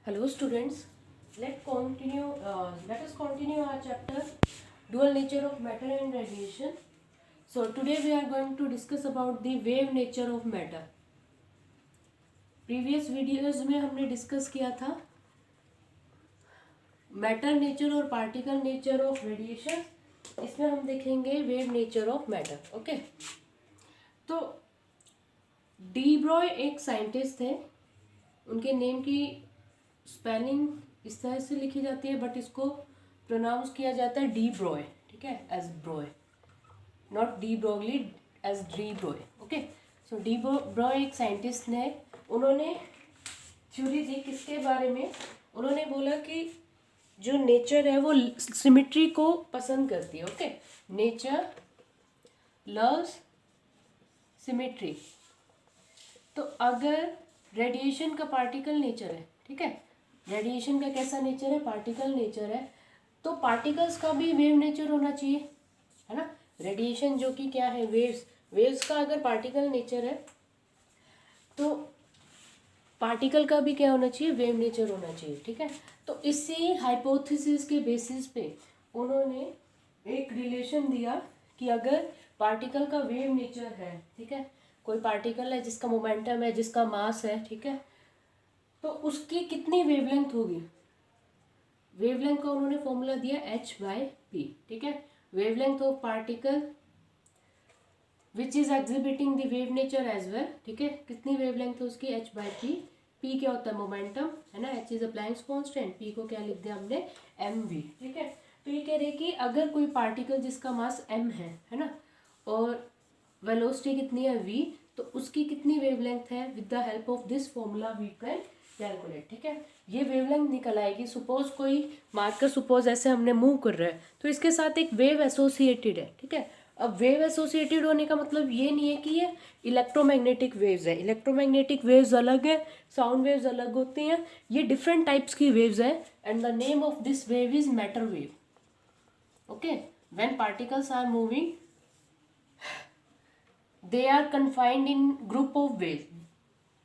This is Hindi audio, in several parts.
Hello students, let us continue our chapter dual nature of matter and radiation. So today we are going to discuss about the wave nature of matter. Previous videos में हमने डिस्कस किया था मैटर नेचर और पार्टिकल नेचर ऑफ रेडिएशन. इसमें हम देखेंगे wave nature of matter. Okay, तो डी ब्रॉय एक साइंटिस्ट थे. उनके नेम की स्पेलिंग इस तरह से लिखी जाती है बट इसको प्रोनाउंस किया जाता है डी ब्रॉय. ठीक है, as Broglie, not de Broglie, as de Broglie. Okay, so de Broglie एक साइंटिस्ट ने उन्होंने थ्योरी दी किसके बारे में. उन्होंने बोला कि जो नेचर है वो सिमिट्री को पसंद करती है. Okay, nature loves symmetry. तो अगर रेडिएशन का पार्टिकल नेचर है, ठीक है, रेडिएशन का कैसा नेचर है, पार्टिकल नेचर है, तो पार्टिकल्स का भी वेव नेचर होना चाहिए, है ना. रेडिएशन जो कि क्या है, वेव्स. वेव्स का अगर पार्टिकल नेचर है तो पार्टिकल का भी क्या होना चाहिए, वेव नेचर होना चाहिए. ठीक है, तो इसी हाइपोथेसिस के बेसिस पे उन्होंने एक रिलेशन दिया कि अगर पार्टिकल का वेव नेचर है, ठीक है, कोई पार्टिकल है जिसका मोमेंटम है, जिसका मास है, ठीक है, तो उसकी कितनी वेवलेंथ होगी. वेवलेंथ का उन्होंने फॉर्मूला दिया h/p. ठीक है, wavelength of particle which is exhibiting the wave nature as well. ठीक है, कितनी वेवलेंथ है उसकी, h/p. p क्या होता है, मोमेंटम, है ना. h is a Planck's constant, p को क्या लिख दिया हमने, mv. ठीक है, तो ये कह रहे कि अगर कोई पार्टिकल जिसका मास m है ना, और वेलोसिटी कितनी है v, तो उसकी कितनी वेवलेंथ है, with the help of this formula we can calculate. ठीक है, ये वेवलेंथ निकल आएगी. सपोज कोई मार्कर, सपोज ऐसे हमने मूव कर रहा है तो इसके साथ एक वेव एसोसिएटेड है. ठीक है, अब वेव एसोसिएटेड होने का मतलब ये नहीं है कि ये इलेक्ट्रोमैग्नेटिक वेव्स है. इलेक्ट्रोमैग्नेटिक वेव्स अलग है, साउंड वेव्स अलग होती हैं, ये डिफरेंट टाइप्स की वेव्स है. And the name of this wave is matter wave. Okay, when particles are moving they are confined in group of waves.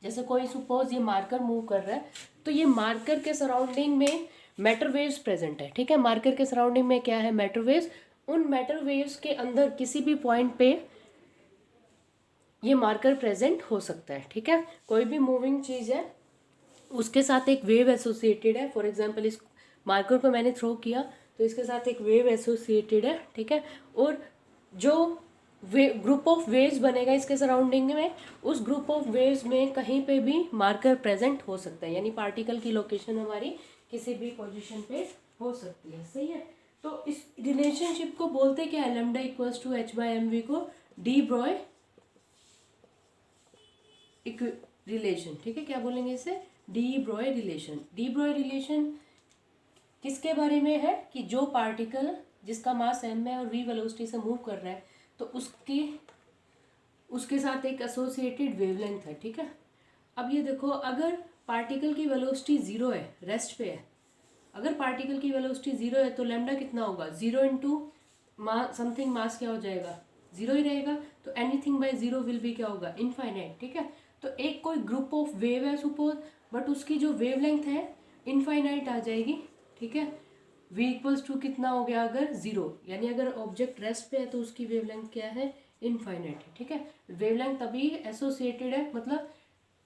जैसे कोई सपोज ये मार्कर मूव कर रहा है तो ये मार्कर के सराउंडिंग में मैटर वेव्स प्रेजेंट है. ठीक है, मार्कर के सराउंडिंग में क्या है, मैटर वेव्स. उन मैटर वेव्स के अंदर किसी भी पॉइंट पे ये मार्कर प्रेजेंट हो सकता है. ठीक है, कोई भी मूविंग चीज़ है उसके साथ एक वेव एसोसिएटेड है. फॉर एग्जांपल इस मार्कर को मैंने थ्रो किया तो इसके साथ एक वेव एसोसिएटेड है. ठीक है, और जो ग्रुप ऑफ वेव्स बनेगा इसके सराउंडिंग में, उस ग्रुप ऑफ वेव्स में कहीं पे भी मार्कर प्रेजेंट हो सकता है. यानी पार्टिकल की लोकेशन हमारी किसी भी पोजीशन पे हो सकती है. सही है, तो इस रिलेशनशिप को बोलते क्या है, लैम्डा इक्वल्स टू h/mv को डी ब्रॉय रिलेशन. ठीक है, क्या बोलेंगे इसे, D Broglie relation. D Broglie relation किसके बारे में है कि जो पार्टिकल जिसका मास m है और v वेलोसिटी से मूव कर रहा है तो उसके साथ एक एसोसिएटेड वेवलेंथ है. ठीक है, अब ये देखो, अगर पार्टिकल की वेलोसिटी जीरो है, रेस्ट पे है, अगर पार्टिकल की वेलोसिटी जीरो है तो लैम्डा कितना होगा, जीरो इंटू समथिंग मास क्या हो जाएगा, जीरो ही रहेगा. तो anything by zero will be क्या होगा, इनफाइनाइट. ठीक है, तो एक कोई ग्रुप ऑफ वेव है सपोज, बट उसकी जो वेवलेंथ है इनफाइनाइट आ जाएगी. ठीक है, v इक्वल्स टू कितना हो गया, अगर जीरो, यानी अगर ऑब्जेक्ट रेस्ट पे है तो उसकी वेवलेंथ क्या है, इनफाइनाइट है. ठीक है, वेवलेंथ तभी एसोसिएटेड है, मतलब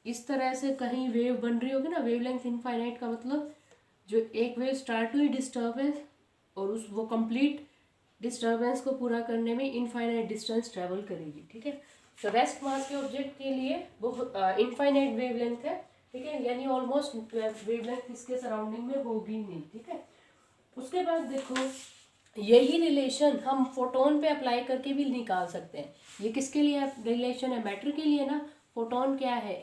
इस तरह से कहीं वेव बन रही होगी ना, वेवलेंथ इनफाइनाइट का मतलब जो एक वेव स्टार्ट हुई डिस्टर्बेंस और वो कंप्लीट डिस्टर्बेंस को पूरा करने में इनफाइनाइट डिस्टेंस ट्रेवल करेगी. ठीक है, तो रेस्ट मास के ऑब्जेक्ट के लिए वो इनफाइनाइट वेवलेंथ है. ठीक है, यानी ऑलमोस्ट वेवलेंथ इसके सराउंडिंग में होगी नहीं. ठीक है, उसके बाद देखो, यही रिलेशन हम फोटोन पे अप्लाई करके भी निकाल सकते हैं. ये किसके लिए रिलेशन है, मैटर के लिए ना. फोटोन क्या है,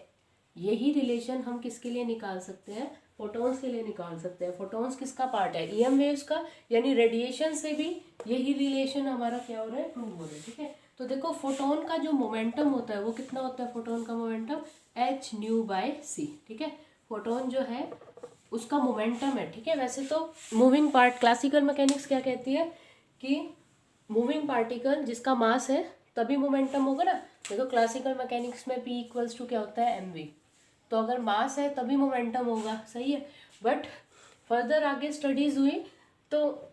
यही रिलेशन हम किसके लिए निकाल सकते हैं, फोटॉन्स के लिए निकाल सकते हैं. फोटॉन्स किसका पार्ट है, ईएम वेव्स का, यानी रेडिएशन से भी यही रिलेशन हमारा क्या हो रहा है, प्रूव हो रहा है. ठीक है, तो देखो फोटोन का जो मोमेंटम होता है वो कितना होता है, फोटोन का मोमेंटम h/c. ठीक है, फोटोन जो है उसका मोमेंटम है. ठीक है, वैसे तो मूविंग पार्ट, क्लासिकल मैकेनिक्स क्या कहती है कि मूविंग पार्टिकल जिसका मास है तभी मोमेंटम होगा ना. देखो क्लासिकल मैकेनिक्स में p इक्वल्स टू क्या होता है, mv. तो अगर मास है तभी मोमेंटम होगा, सही है। बट फर्दर आगे स्टडीज़ हुई तो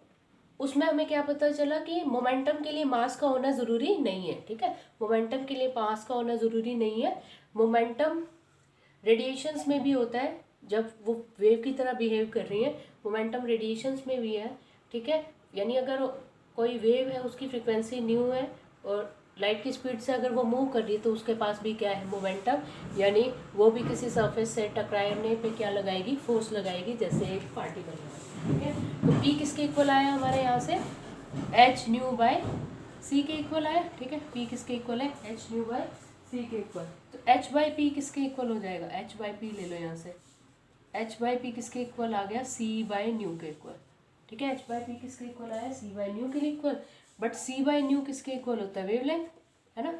उसमें हमें क्या पता चला कि मोमेंटम के लिए मास का होना ज़रूरी नहीं है, ठीक है। मोमेंटम के लिए मास का होना ज़रूरी नहीं है। मोमेंटम रेडिएशंस में भी होता है, जब वो वेव की तरह बिहेव कर रही है, मोमेंटम रेडिएशंस में भी है, ठीक है। यानी अगर कोई वेव है, उसकी फ्रिक्वेंसी न्यू है और लाइट की स्पीड से अगर वो मूव कर रही है तो उसके पास भी क्या है, मोमेंटम, यानी वो भी किसी सरफेस से टकराने पे क्या लगाएगी, फोर्स लगाएगी, जैसे एक पार्टिकल है, ठीक है। तो पी किसके इक्वल आया हमारे यहाँ से, एच न्यू बाय सी के इक्वल आया, ठीक है। पी किसके इक्वल है, एच न्यू बाय सी के इक्वल। तो एच बाई पी किसके इक्वल हो जाएगा, एच बाई पी ले लो यहाँ से, एच बाई पी किसके इक्वल आ गया, सी बाई न्यू के इक्वल, ठीक है। एच बाई पी किसके इक्वल आया, सी बाई न्यू के equal. But C by nu किसके इक्वल होता है, वेवलेंथ, है ना।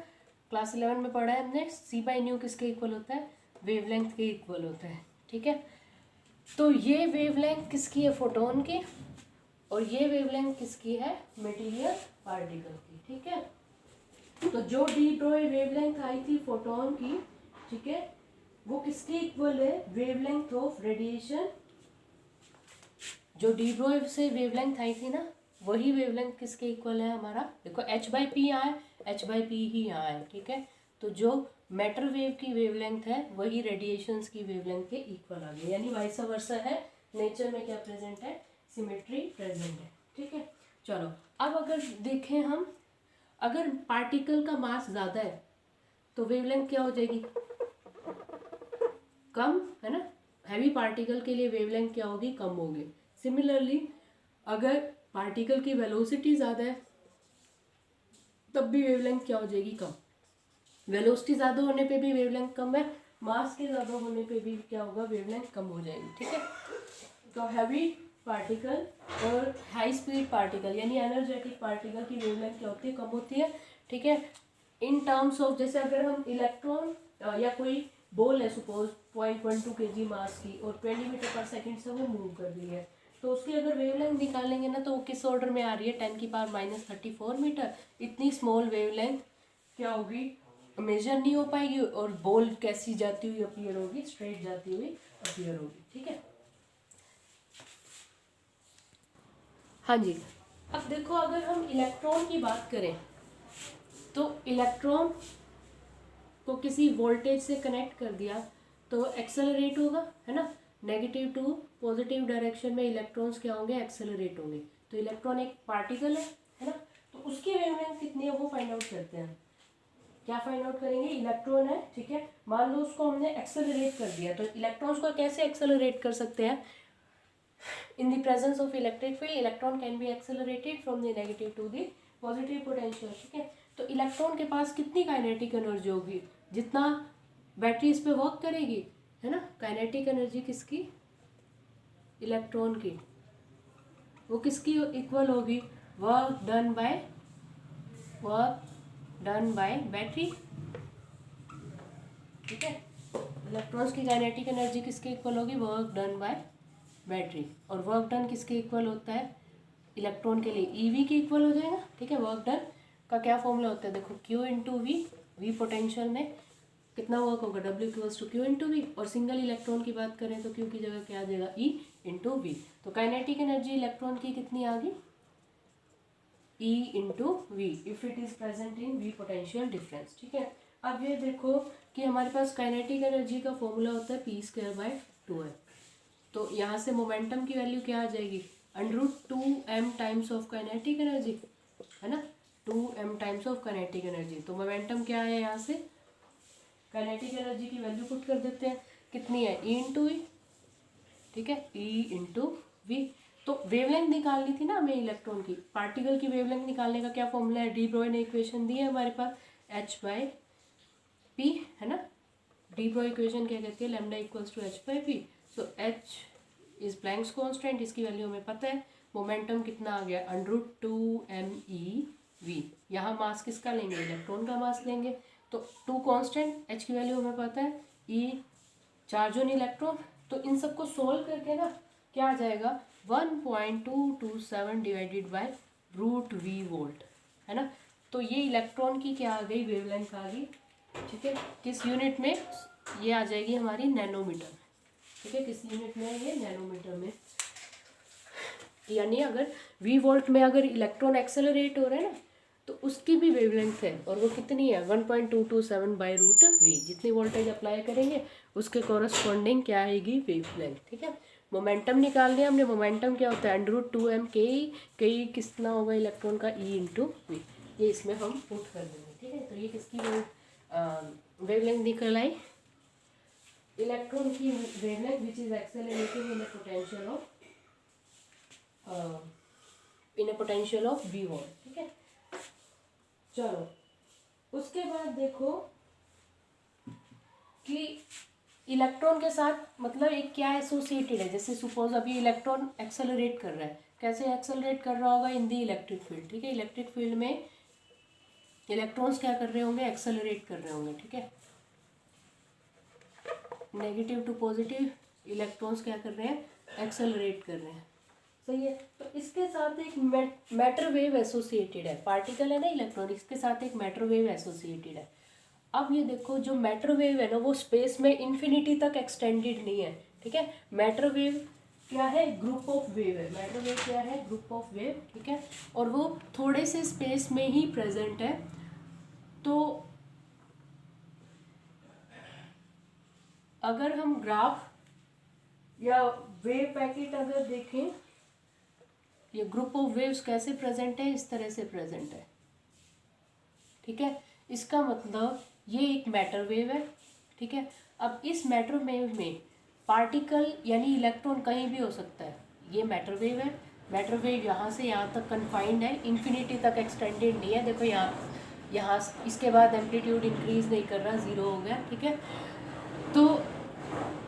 क्लास 11 में पढ़ा है हमने, सी बाई न्यू किसके इक्वल होता है, वेवलेंथ के इक्वल होता है, ठीक है। तो ये वेवलेंथ किसकी है, फोटोन की, और ये वेवलेंथ किसकी है, मटेरियल पार्टिकल की, ठीक है। तो जो डी ब्रोई वेवलेंथ आई थी फोटोन की, ठीक है, वो किसके इक्वल है, वेवलेंथ ऑफ रेडिएशन। जो डी ब्रोई से वेवलेंथ आई थी ना, वही वेवलेंथ किसके इक्वल है हमारा, देखो एच बाई पी यहाँ है, एच बाई पी ही यहाँ है, ठीक है। तो जो मैटर वेव की वेवलेंथ है वही रेडिएशंस की वेवलेंथ के इक्वल आ गई, यानी वाइस वर्सा है। नेचर में क्या प्रेजेंट है, सिमेट्री प्रेजेंट है, ठीक है। चलो अब अगर देखें हम, अगर पार्टिकल का मास ज़्यादा है तो वेवलेंथ क्या हो जाएगी, कम, है ना। हैवी पार्टिकल के लिए वेवलेंथ क्या होगी, कम होगी। सिमिलरली अगर पार्टिकल की वेलोसिटी ज़्यादा है तब भी वेवलेंथ क्या हो जाएगी, कम। वेलोसिटी ज़्यादा होने पे भी वेवलेंथ कम है, मास के ज़्यादा होने पे भी क्या होगा, वेवलेंथ कम हो जाएगी, ठीक है। तो हैवी पार्टिकल और हाई स्पीड पार्टिकल यानी एनर्जेटिक पार्टिकल की वेवलेंथ क्या होती है, कम होती है, ठीक है। इन टर्म्स ऑफ, जैसे अगर हम इलेक्ट्रॉन या कोई बॉल है सपोज 0.12 kg मास की और 20 मीटर पर सेकेंड से वो मूव कर रही है, तो उसकी अगर वेवलेंथ निकालेंगे ना तो वो किस ऑर्डर में आ रही है, 10⁻⁻34 मीटर। इतनी स्मॉल वेवलेंथ क्या होगी, मेजर नहीं हो पाएगी, और बॉल कैसी जाती हुई अपीयर होगी, स्ट्रेट जाती हुई अपीयर होगी, ठीक है। हाँ जी, अब देखो अगर हम इलेक्ट्रॉन की बात करें तो इलेक्ट्रॉन को किसी वोल्टेज से कनेक्ट कर दिया तो एक्सेलरेट होगा, है ना। नेगेटिव टू पॉजिटिव डायरेक्शन में इलेक्ट्रॉन्स क्या होंगे, एक्सेलरेट होंगे। तो इलेक्ट्रॉन एक पार्टिकल है ना। तो उसकी वेवलेंथ कितनी है वो फाइंड आउट करते हैं। क्या फाइंड आउट करेंगे, इलेक्ट्रॉन है, ठीक है, मान लो उसको हमने एक्सेलरेट कर दिया, तो इलेक्ट्रॉन्स को कैसे एक्सेलरेट कर सकते हैं, in the presence of electric field electron can be accelerated from the negative to the positive potential, ठीक है। तो इलेक्ट्रॉन के पास कितनी काइनेटिक एनर्जी होगी, जितना बैटरी इस पे वर्क करेगी, है ना। काइनेटिक एनर्जी किसकी, इलेक्ट्रॉन की, वो किसकी इक्वल होगी, वर्क डन बाय बैटरी, ठीक है। इलेक्ट्रॉन्स की काइनेटिक एनर्जी किसके इक्वल होगी, वर्क डन बाय बैटरी। और वर्क डन किसके इक्वल होता है, इलेक्ट्रॉन के लिए ईवी के इक्वल हो जाएगा, ठीक है। वर्क डन का क्या फॉर्मूला होता है, देखो क्यू इंटू वी पोटेंशियल में कितना वर्क होगा, W equals to q into V. और सिंगल इलेक्ट्रॉन की बात करें तो क्यू की जगह क्या आ जाएगा, ई इंटू वी। तो काइनेटिक एनर्जी इलेक्ट्रॉन की कितनी आ गई, e into V if it is present in V potential difference, ठीक है। अब ये देखो कि हमारे पास काइनेटिक एनर्जी का फॉर्मूला होता है पी स्क्वायर बाय 2 है। तो यहाँ से मोमेंटम की वैल्यू क्या आ जाएगी, √2m times of kinetic energy, है ना, 2m times of kinetic energy. तो मोमेंटम क्या है, यहाँ से काइनेटिक एनर्जी की वैल्यू पुट कर देते हैं, कितनी है, ई इंटू वी, ठीक है, ई इंटू वी। तो वेवलेंथ निकालनी थी ना हमें इलेक्ट्रॉन की, पार्टिकल की वेवलेंथ निकालने का क्या फॉर्मूला है, डी ब्रोई ने इक्वेशन दी है हमारे पास, एच बाई पी, है ना। डी ब्रोई इक्वेशन क्या कहती है, lambda equals to h by p. So h is Planck's constant, इसकी वैल्यू हमें पता है। मोमेंटम कितना आ गया, √2mE_v। यहाँ मास किसका लेंगे, इलेक्ट्रॉन का मास लेंगे। तो 2 कांस्टेंट, एच की वैल्यू हमें पता है, ई चार्ज ऑन इलेक्ट्रॉन। तो इन सबको सोल्व करके ना क्या आ जाएगा, 1.227 डिवाइडेड बाय √v वोल्ट, है ना। तो ये इलेक्ट्रॉन की क्या आ गई, वेवलेंथ आ गई, ठीक है। किस यूनिट में, ये आ जाएगी हमारी नैनोमीटर, ठीक है। किस यूनिट में है ये? नैनोमीटर में। यानी अगर वी वोल्ट में अगर इलेक्ट्रॉन एक्सेलरेट हो रहा है ना, तो उसकी भी वेवलेंथ है, और वो कितनी है? 1.227 बाई रूट वी। जितनी वोल्टेज अप्लाई करेंगे उसके कॉरस्पॉन्डिंग क्या आएगी? वेवलेंथ, ठीक है। मोमेंटम निकाल लिया हमने। मोमेंटम क्या होता है? √2m के कितना होगा इलेक्ट्रॉन का? E into V. ये इसमें हम पुट कर देंगे, ठीक है। तो ये किसकी वेवलेंथ निकल आई? इलेक्ट्रॉन की wavelength which is accelerating in a potential of V volt, ठीक है। चलो उसके बाद देखो कि इलेक्ट्रॉन के साथ मतलब एक क्या एसोसिएटेड है। जैसे सपोज अभी इलेक्ट्रॉन एक्सेलरेट कर रहा है, कैसे एक्सेलरेट कर रहा होगा? इन दी इलेक्ट्रिक फील्ड, ठीक है। इलेक्ट्रिक फील्ड में इलेक्ट्रॉन्स क्या कर रहे होंगे? एक्सेलरेट कर रहे होंगे, ठीक है। नेगेटिव टू पॉजिटिव इलेक्ट्रॉन्स क्या कर रहे हैं? एक्सेलरेट कर रहे हैं, सही है। तो इसके साथ एक मैटर वेव एसोसिएटेड है। पार्टिकल है ना इलेक्ट्रॉन, इसके साथ एक मैटर वेव एसोसिएटेड है। अब ये देखो जो मैटर वेव है ना, वो स्पेस में इन्फिनिटी तक एक्सटेंडेड नहीं है, ठीक है। मैटर वेव क्या है? ग्रुप ऑफ वेव है। मैटर वेव क्या है? ग्रुप ऑफ वेव, ठीक है। और वो थोड़े से स्पेस में ही प्रेजेंट है। तो अगर हम ग्राफ या वेव पैकेट अगर देखें, ये ग्रुप ऑफ वेव्स कैसे प्रेजेंट है? इस तरह से प्रेजेंट है, ठीक है। इसका मतलब ये एक मैटर वेव है, ठीक है। अब इस मैटर वेव में पार्टिकल यानी इलेक्ट्रॉन कहीं भी हो सकता है। ये मैटर वेव है। मैटर वेव यहाँ से यहाँ तक कन्फाइंड है, इन्फिनिटी तक एक्सटेंडेड नहीं है। देखो यहाँ इसके बाद एम्पलीट्यूड इंक्रीज नहीं कर रहा, ज़ीरो हो गया, ठीक है। तो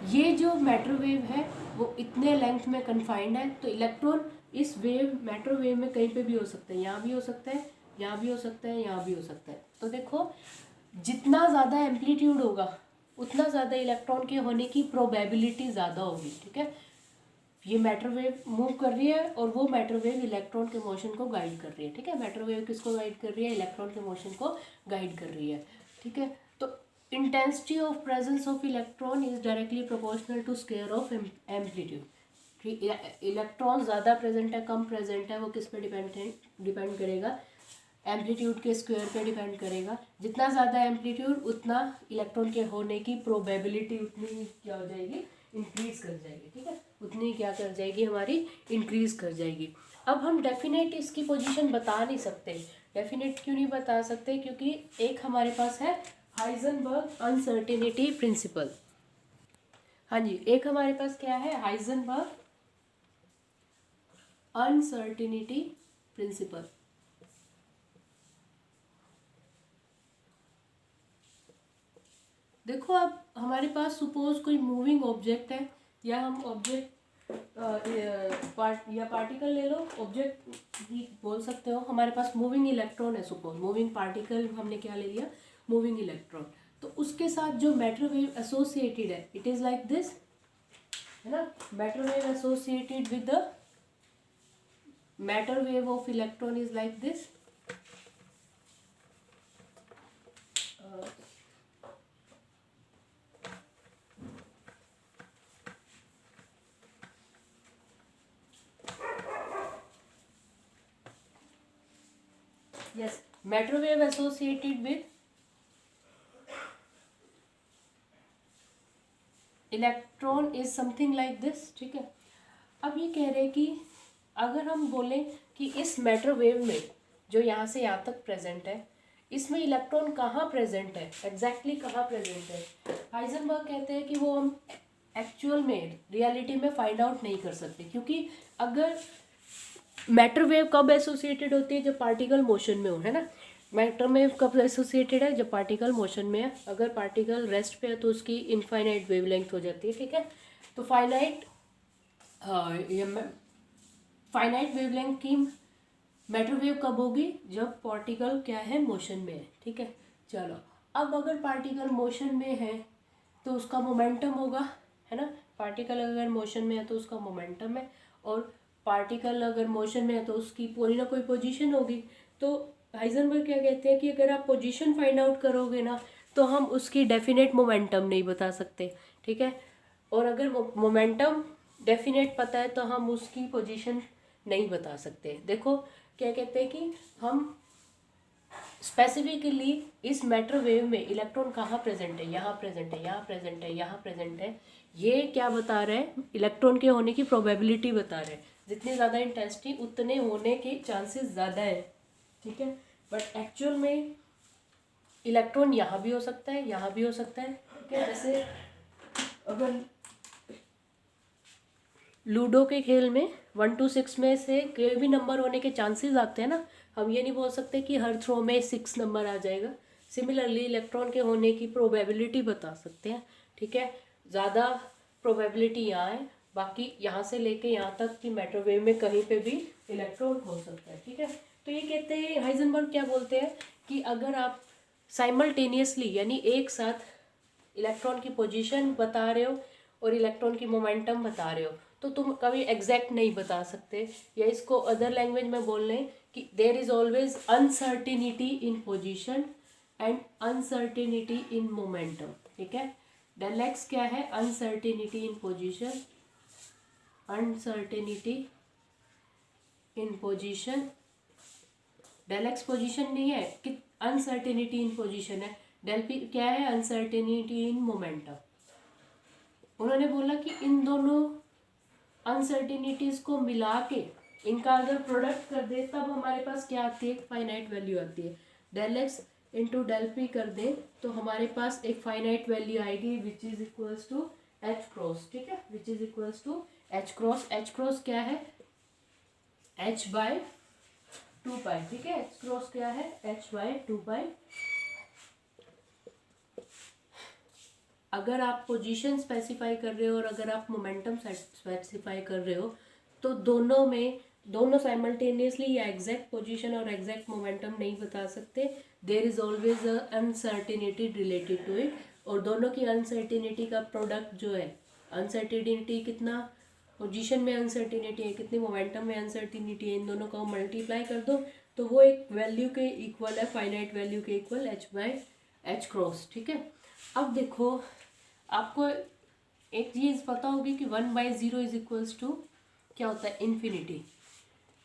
ये जो मैटर वेव है वो इतने लेंथ में कन्फाइंड है। तो इलेक्ट्रॉन इस वेव मैटर वेव में कहीं पे भी हो सकता है। यहाँ भी हो सकता है, यहाँ भी हो सकता है, यहाँ भी हो सकता है। तो देखो जितना ज़्यादा एम्पलीट्यूड होगा उतना ज़्यादा इलेक्ट्रॉन के होने की प्रोबेबिलिटी ज़्यादा होगी, ठीक है। ये मैटर वेव मूव कर रही है और वो मैटर वेव इलेक्ट्रॉन के मोशन को गाइड कर रही है, ठीक है। मैटर वेव किसको गाइड कर रही है? इलेक्ट्रॉन के मोशन को गाइड कर रही है, ठीक है। तो intensity of presence of electron is directly proportional to square of amplitude. Electron ज़्यादा प्रेजेंट है कम प्रेजेंट है, वो किस पे डिपेंड करेगा? एम्पलीट्यूड के स्क्वायर पे डिपेंड करेगा। जितना ज़्यादा एम्पलीट्यूड उतना इलेक्ट्रॉन के होने की प्रोबेबिलिटी उतनी क्या हो जाएगी? इंक्रीज कर जाएगी, ठीक है। उतनी क्या कर जाएगी? हमारी इंक्रीज कर जाएगी। अब हम डेफिनेट इसकी पोजीशन बता नहीं सकते। डेफिनेट क्यों नहीं बता सकते? क्योंकि एक हमारे पास है हाइजेनबर्ग अनसर्टेनिटी प्रिंसिपल। हाँ जी, एक हमारे पास क्या है? Heisenberg uncertainty principle. देखो अब हमारे पास सपोज कोई मूविंग ऑब्जेक्ट है, या हम ऑब्जेक्ट या पार्टिकल ले लो, ऑब्जेक्ट ही बोल सकते हो। हमारे पास मूविंग इलेक्ट्रॉन है, सपोज मूविंग पार्टिकल हमने क्या ले लिया? Moving electron. तो उसके साथ जो मैटर वेव एसोसिएटेड है इट इज लाइक दिस, है ना। Matter wave associated with the matter wave of electron is like this. Yes, matter wave associated with electron is something like this, ठीक है। अब ये कह रहे हैं कि अगर हम बोलें कि इस मैटर वेव में जो यहाँ से यहाँ तक प्रेजेंट है, इसमें इलेक्ट्रॉन कहाँ प्रेजेंट है? एग्जैक्टली कहाँ प्रेजेंट है? हाइजेनबर्ग कहते हैं कि वो हम एक्चुअल में रियलिटी में फाइंड आउट नहीं कर सकते। क्योंकि अगर मैटर वेव कब एसोसिएटेड होती है? जब पार्टिकल मोशन में हो, है ना। मैटर वेव कब एसोसिएटेड है? जब पार्टिकल मोशन में है। अगर पार्टिकल रेस्ट पे है तो उसकी इनफाइनाइट वेवलेंथ हो जाती है, ठीक है। तो फाइनाइट वेवलेंथ की मैटर वेव कब होगी? जब पार्टिकल क्या है? मोशन में है, ठीक है। चलो अब अगर पार्टिकल मोशन में है तो उसका मोमेंटम होगा, है ना। पार्टिकल अगर मोशन में है तो उसका मोमेंटम है, और पार्टिकल अगर मोशन में है तो उसकी कोई ना कोई पोजीशन होगी। तो हाइजेनबर्ग क्या कहते हैं कि अगर आप पोजीशन फाइंड आउट करोगे ना, तो हम उसकी डेफिनेट मोमेंटम नहीं बता सकते, ठीक है। और अगर मोमेंटम डेफिनेट पता है तो हम उसकी पोजीशन नहीं बता सकते। देखो क्या कहते हैं कि हम स्पेसिफिकली इस मैटर वेव में इलेक्ट्रॉन कहाँ प्रेजेंट है, यहाँ प्रेजेंट है, यहाँ प्रेजेंट है, यहाँ प्रेजेंट है, ये क्या बता रहे हैं, इलेक्ट्रॉन के होने की प्रोबेबिलिटी बता रहे हैं। जितनी ज़्यादा इंटेंसिटी उतने होने के चांसेस ज़्यादा है, ठीक है। बट एक्चुअल में इलेक्ट्रॉन यहाँ भी हो सकता है, यहाँ भी हो सकता है, ठीक है। जैसे अगर लूडो के खेल में 1 to 6 में से कोई भी नंबर होने के चांसेस आते हैं ना, हम ये नहीं बोल सकते कि हर थ्रो में 6 नंबर आ जाएगा। सिमिलरली इलेक्ट्रॉन के होने की प्रोबेबिलिटी बता सकते हैं, ठीक है। ज़्यादा प्रोबेबिलिटी यहाँ है, बाकी यहाँ से लेके यहाँ तक कि मैटर वेव में कहीं पे भी इलेक्ट्रॉन हो सकता है, ठीक है। तो ये कहते हैं, हाइजेनबर्ग क्या बोलते हैं कि अगर आप साइमल्टेनियसली यानी एक साथ इलेक्ट्रॉन की पोजीशन बता रहे हो और इलेक्ट्रॉन की मोमेंटम बता रहे हो तो तुम कभी एग्जैक्ट नहीं बता सकते। या इसको अदर लैंग्वेज में बोल लें कि there is always uncertainty in position and uncertainty in momentum, ठीक है। डेल एक्स क्या है, uncertainty in position, uncertainty in position. Del x position नहीं है कि अनसर्टिनिटी इन पोजीशन है। डेल पी क्या है, अनसर्टिनिटी इन मोमेंटम। उन्होंने बोला कि इन दोनों अनसर्टिनिटीज को मिला के इनका अगर प्रोडक्ट कर दे तब हमारे पास क्या आती है, एक फाइनाइट वैल्यू आती है। Del x into del p कर दे तो हमारे पास एक फाइनाइट वैल्यू आएगी which is equals to h cross, ठीक है, which is equals to h cross. H cross क्या है, एच बाय 2 पाई, ठीक है। एच क्रॉस क्या है, एच बाय 2 पाई। अगर आप पोजीशन स्पेसिफाई कर रहे हो और अगर आप मोमेंटम स्पेसिफाई कर रहे हो तो दोनों में, दोनों साइमल्टेनियसली या एग्जैक्ट पोजीशन और एग्जैक्ट मोमेंटम नहीं बता सकते। There is always a uncertainty related to it. और दोनों की अनसर्टिनिटी का प्रोडक्ट जो है, अनसर्टिनिटी कितना पोजीशन में अनसर्टिनिटी है, कितनी मोमेंटम में अनसर्टिनिटी है, इन दोनों को मल्टीप्लाई कर दो तो वो एक वैल्यू के इक्वल है, फाइनाइट वैल्यू के equal, H by H cross, ठीक है। अब देखो आपको एक चीज़ पता होगी कि 1/0 इज इक्वल्स टू क्या होता है, इन्फिनिटी,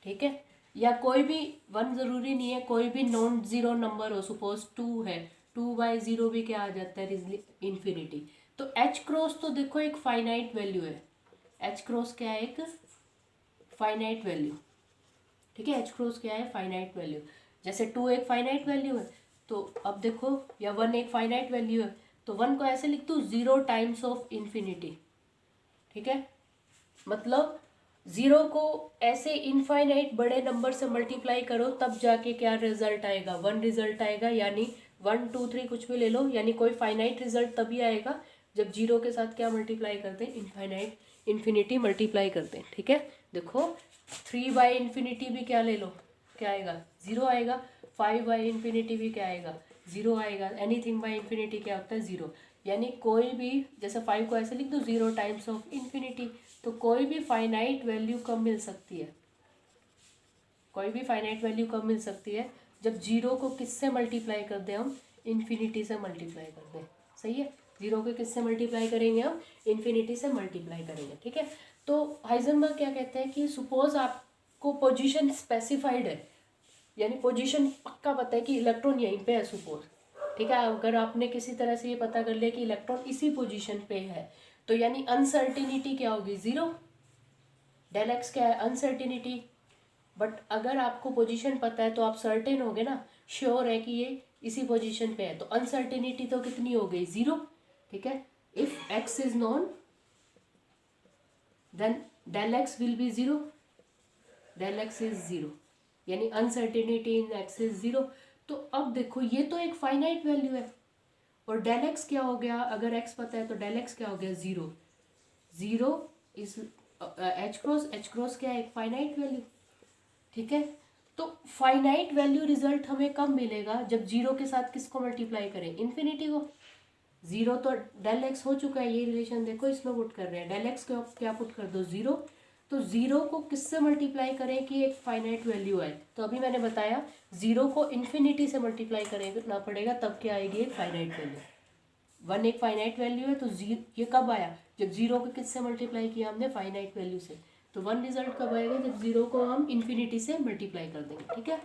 ठीक है। या कोई भी 1 ज़रूरी नहीं है, कोई भी नॉन ज़ीरो नंबर हो, सपोज 2 है, 2/0 भी क्या आ जाता है, इन्फिनिटी। तो एच क्रॉस तो देखो एक फाइनाइट वैल्यू है, एच क्रॉस क्या है, एक फाइनाइट वैल्यू, ठीक है। एच क्रॉस क्या है, फाइनाइट वैल्यू। जैसे 2 एक फाइनाइट वैल्यू है तो अब देखो, या 1 एक फाइनाइट वैल्यू है तो 1 को ऐसे लिख दूँ 0 टाइम्स ऑफ इन्फिनिटी, ठीक है। मतलब 0 को ऐसे इनफाइनाइट बड़े नंबर से मल्टीप्लाई करो तब जाके क्या रिजल्ट आएगा, 1 रिजल्ट आएगा। यानी 1 2 3 कुछ भी ले लो, यानी कोई फाइनाइट रिजल्ट तभी आएगा जब 0 के साथ क्या मल्टीप्लाई करते हैं, इनफाइनाइट इन्फिनिटी मल्टीप्लाई करते हैं, ठीक है। देखो 3/इन्फिनिटी भी क्या ले लो, क्या आएगा, 0 आएगा। 5/इन्फिनिटी भी क्या आएगा, 0 आएगा। एनीथिंग बाय इन्फिनिटी क्या होता है, 0। यानी कोई भी, जैसे 5 को ऐसे लिख दो 0 टाइम्स ऑफ इन्फिनिटी, तो कोई भी फाइनाइट वैल्यू कब मिल सकती है, कोई भी फाइनाइट वैल्यू कब मिल सकती है, जब 0 को किससे मल्टीप्लाई कर दें हम, इन्फिनिटी से मल्टीप्लाई कर दें, सही है। 0 को किससे मल्टीप्लाई करेंगे हम, इन्फिनिटी से मल्टीप्लाई करेंगे, ठीक है। तो हाइजेनबर्ग क्या कहते हैं कि सपोज आपको पोजीशन स्पेसिफाइड है, यानी पोजीशन पक्का पता है कि इलेक्ट्रॉन यहीं पे है सपोज, ठीक है। अगर आपने किसी तरह से ये पता कर लिया कि इलेक्ट्रॉन इसी पोजीशन पे है तो यानी अनसर्टिनिटी क्या होगी, 0। डेल एक्स क्या है, अनसर्टिनिटी। बट अगर आपको पोजीशन पता है तो आप सर्टेन होगे ना, श्योर है कि ये इसी पोजीशन पे है, तो अनसर्टिनिटी तो कितनी हो गई, 0, ठीक है। If x is known then del x will be 0, del x is 0, यानी अनसर्टिनिटी इन एक्स इज 0। तो अब देखो ये तो एक फाइनाइट वैल्यू है और डेल एक्स क्या हो गया, अगर एक्स पता है तो डेल एक्स क्या हो गया, 0। 0 इज एच क्रॉस क्या है, एक फाइनाइट वैल्यू, ठीक है। तो फाइनाइट वैल्यू रिजल्ट हमें कब मिलेगा, जब 0 के साथ किसको मल्टीप्लाई करें, इन्फिनिटी को। 0 तो डेल एक्स हो चुका है, ये रिलेशन देखो इसमें पुट कर रहे हैं, डेल एक्स को क्या पुट कर दो, 0, तो ज़ीरो को किससे मल्टीप्लाई करें कि एक फाइनाइट वैल्यू आए? तो अभी मैंने बताया ज़ीरो को इन्फिनिटी से मल्टीप्लाई करना पड़ेगा, तब क्या आएगी? एक फाइनाइट वैल्यू। वन एक फाइनाइट वैल्यू है, तो ये कब आया? जब ज़ीरो को किससे मल्टीप्लाई किया हमने? फाइनाइट वैल्यू से। तो वन रिजल्ट कब आएगा? जब ज़ीरो को हम इन्फिनिटी से मल्टीप्लाई कर देंगे, ठीक है।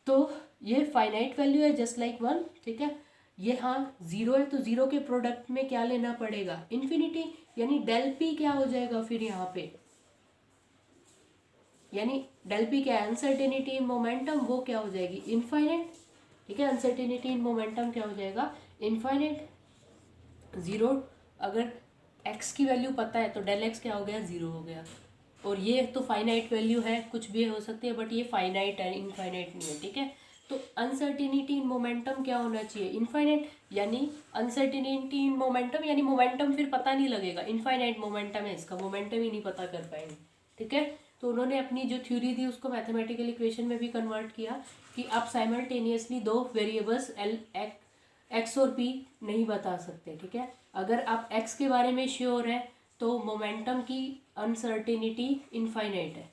तो ये फाइनाइट वैल्यू है जस्ट लाइक वन, ठीक है। ये हाँ ज़ीरो है, तो ज़ीरो के प्रोडक्ट में क्या लेना पड़ेगा? इन्फिनिटी, यानी डेल पी क्या हो जाएगा फिर यहाँ पे? यानी डेल पी क्या है? अनसर्टेनिटी इन मोमेंटम, वो क्या हो जाएगी? इनफाइनाइट, ठीक है। अनसर्टेनिटी इन मोमेंटम क्या हो जाएगा? इनफाइनाइट। ज़ीरो, अगर एक्स की वैल्यू पता है तो डेल एक्स क्या हो गया? ज़ीरो हो गया। और ये तो फाइनाइट वैल्यू है, कुछ भी हो सकती है, बट ये फाइनाइट है, इनफाइनाइट नहीं है, ठीक है। तो अनसर्टेनिटी इन मोमेंटम क्या होना चाहिए? इनफाइनाइट, यानी अनसर्टेनिटी इन मोमेंटम, यानी मोमेंटम फिर पता नहीं लगेगा। इनफाइनाइट मोमेंटम है इसका, मोमेंटम ही नहीं पता कर पाएंगे, ठीक है। तो उन्होंने अपनी जो थ्योरी दी उसको मैथमेटिकल इक्वेशन में भी कन्वर्ट किया कि आप साइमल्टेनियसली दो वेरिएबल्स एक्स और पी नहीं बता सकते, ठीक है। अगर आप एक्स के बारे में श्योर है तो मोमेंटम की अनसर्टेनिटी इनफाइनाइट है।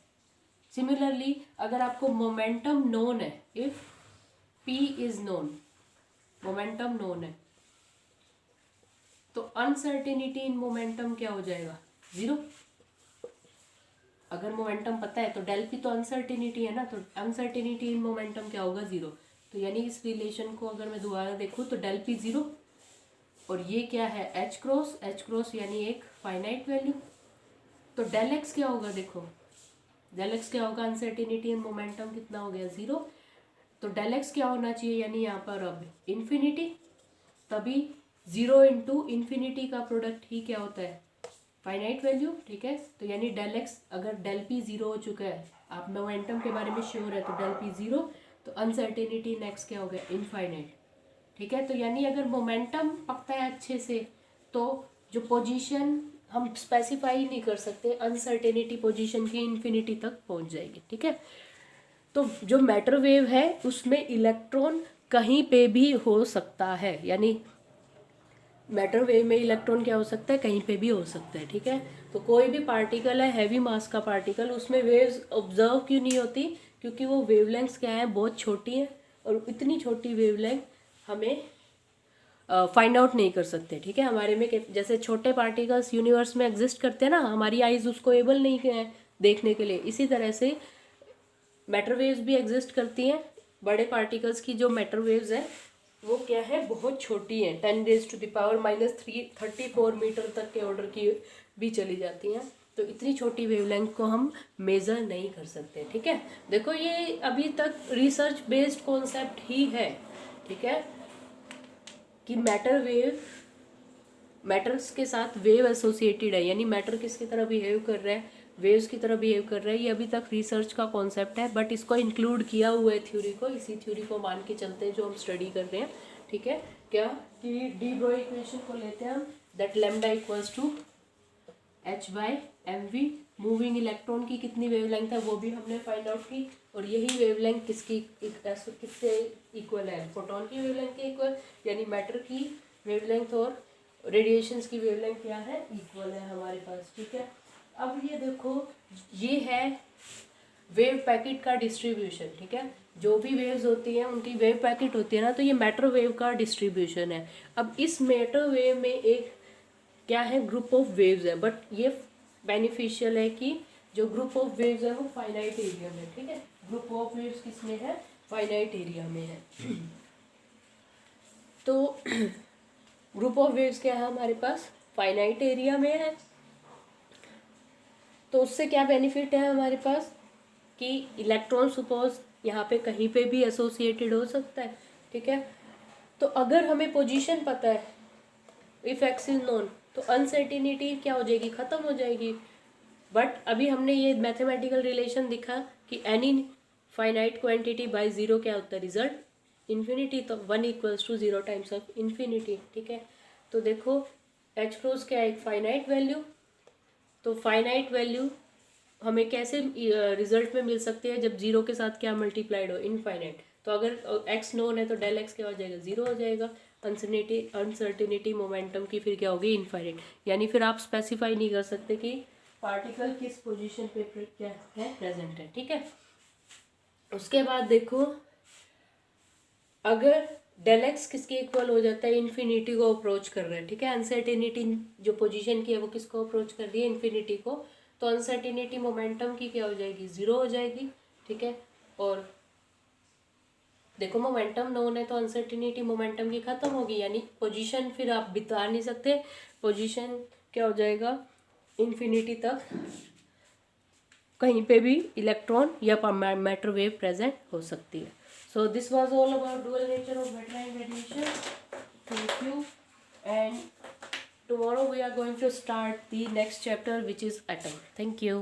सिमिलरली अगर आपको मोमेंटम नोन है, if P is known, momentum known है, तो अनसर्टेनिटी इन मोमेंटम क्या हो जाएगा? ज़ीरो। अगर मोमेंटम पता है तो डेल पी तो अनसर्टेनिटी है ना, तो अनसर्टेनिटी इन मोमेंटम क्या होगा? ज़ीरो। तो यानी इस रिलेशन को अगर मैं दोबारा देखूँ तो डेल पी ज़ीरो, और ये क्या है? एच क्रॉस यानी एक फाइनाइट वैल्यू। तो डेल एक्स क्या होगा? देखो डेल एक्स क्या होगा? अनसर्टेनिटी इन मोमेंटम कितना हो गया? ज़ीरो। तो डेल एक्स क्या होना चाहिए? यानी यहाँ पर अब इन्फिनिटी, तभी ज़ीरो इंटू इन्फिनिटी का प्रोडक्ट ही क्या होता है? फाइनाइट वैल्यू, ठीक है। तो यानी डेल एक्स, अगर डेल पी ज़ीरो हो चुका है, आप मोमेंटम के बारे में श्योर है, तो डेल पी ज़ीरो, तो अनसर्टेनिटी नेक्स्ट क्या हो गया? इनफाइनाइट, ठीक है। तो यानी अगर मोमेंटम पता है अच्छे से तो जो पोजीशन हम स्पेसिफाई नहीं कर सकते, अनसर्टेनिटी पोजीशन की इन्फिनिटी तक पहुंच जाएगी, ठीक है। तो जो मैटर वेव है उसमें इलेक्ट्रॉन कहीं पे भी हो सकता है, यानी मैटर वेव में इलेक्ट्रॉन क्या हो सकता है? कहीं पे भी हो सकता है, ठीक है। तो कोई भी पार्टिकल है हैवी मास का पार्टिकल, उसमें वेव्स ऑब्जर्व क्यों नहीं होती? क्योंकि वो वेवलेंथ्स क्या है? बहुत छोटी है, और इतनी छोटी वेवलेंथ हमें फाइंड आउट नहीं कर सकते, ठीक है। हमारे में जैसे छोटे पार्टिकल्स यूनिवर्स में एग्जिस्ट करते हैं ना, हमारी आइज उसको एबल नहीं है देखने के लिए, इसी तरह से मैटर वेव्स भी एग्जिस्ट करती हैं। बड़े पार्टिकल्स की जो मैटर वेव्स हैं वो क्या है? बहुत छोटी हैं, 10⁻³ मीटर तक के ऑर्डर की भी चली जाती हैं। तो इतनी छोटी वेवलेंथ को हम मेज़र नहीं कर सकते, ठीक है। देखो ये अभी तक रिसर्च बेस्ड कॉन्सेप्ट ही है, ठीक है, कि मैटर्स के साथ वेव एसोसिएटेड है, यानी मैटर किसकी तरह बिहेव कर रहा है? वेव्स की तरह बिहेव कर रहा है। ये अभी तक रिसर्च का कॉन्सेप्ट है, बट इसको इंक्लूड किया हुआ है थ्योरी को, इसी थ्योरी को मान के चलते हैं जो हम स्टडी कर रहे हैं, ठीक है। क्या कि डी ब्रोई इक्वेशन को लेते हैं हम, that lambda equals to h/mv। Moving electron की कितनी वेवलेंथ है वो भी हमने फाइंड आउट की, और यही वेवलेंथ किससे इक्वल है? फोटोन की वेवलेंथ के इक्वल, यानी मैटर की वेवलेंथ और रेडिएशंस की वेवलेंथ क्या है? इक्वल है हमारे पास, ठीक है। अब ये देखो, ये है वेव पैकेट का डिस्ट्रीब्यूशन, ठीक है। जो भी वेव्स होती हैं उनकी वेव पैकेट होती है ना, तो ये मैटर वेव का डिस्ट्रीब्यूशन है। अब इस मैटर वेव में एक क्या है? ग्रुप ऑफ वेव्स है, बट ये बेनिफिशियल है कि जो ग्रुप ऑफ वेव्स है वो फाइनाइट एरिया में, ठीक है। ग्रुप ऑफ वेव्स किसमें है? फाइनाइट एरिया में है। तो ग्रुप ऑफ वेव्स क्या है हमारे पास? फाइनाइट एरिया में है। तो उससे क्या बेनिफिट है हमारे पास कि इलेक्ट्रॉन सपोज यहाँ पे कहीं पे भी एसोसिएटेड हो सकता है, ठीक है। तो अगर हमें पोजीशन पता है, इफ एक्स इज नोन, तो अनसर्टिनिटी क्या हो जाएगी? ख़त्म हो जाएगी। बट अभी हमने ये मैथमेटिकल रिलेशन दिखा कि any finite quantity by zero क्या होता है? Result infinity. तो 1 = 0 टाइम्स ऑफ इन्फिनिटी, ठीक है। तो देखो एच क्रॉस क्या है? एक फाइनाइट वैल्यू। तो फाइनाइट वैल्यू हमें कैसे रिजल्ट में मिल सकती है? जब जीरो के साथ क्या मल्टीप्लाइड हो? इनफाइनाइट। तो अगर एक्स नोन है तो डेल एक्स क्या हो जाएगा? ज़ीरो हो जाएगा। अनसर्टिनिटी मोमेंटम की फिर क्या होगी? इनफाइनाइट। यानी फिर आप स्पेसिफाई नहीं कर सकते कि पार्टिकल किस पोजीशन पे क्या है, प्रेजेंट है, ठीक है। उसके बाद देखो, अगर डेल एक्स किसके इक्वल हो जाता है, इन्फिनिटी को अप्रोच कर रहा है, ठीक है। अनसर्टेनिटी जो पोजीशन की है वो किसको अप्रोच कर रही है, इन्फिनिटी को। तो अनसर्टेनिटी मोमेंटम की क्या हो जाएगी, जीरो हो जाएगी, ठीक है। और देखो मोमेंटम नोन है तो अनसर्टेनिटी मोमेंटम की खत्म होगी, यानी पोजीशन फिर आप बिता नहीं सकते, पोजीशन क्या हो जाएगा, इन्फिनिटी तक कहीं पे भी इलेक्ट्रॉन या मैटर वेव प्रेजेंट हो सकती है। So this was all about dual nature of matter and radiation. Thank you, and tomorrow we are going to start the next chapter, which is atom. Thank you.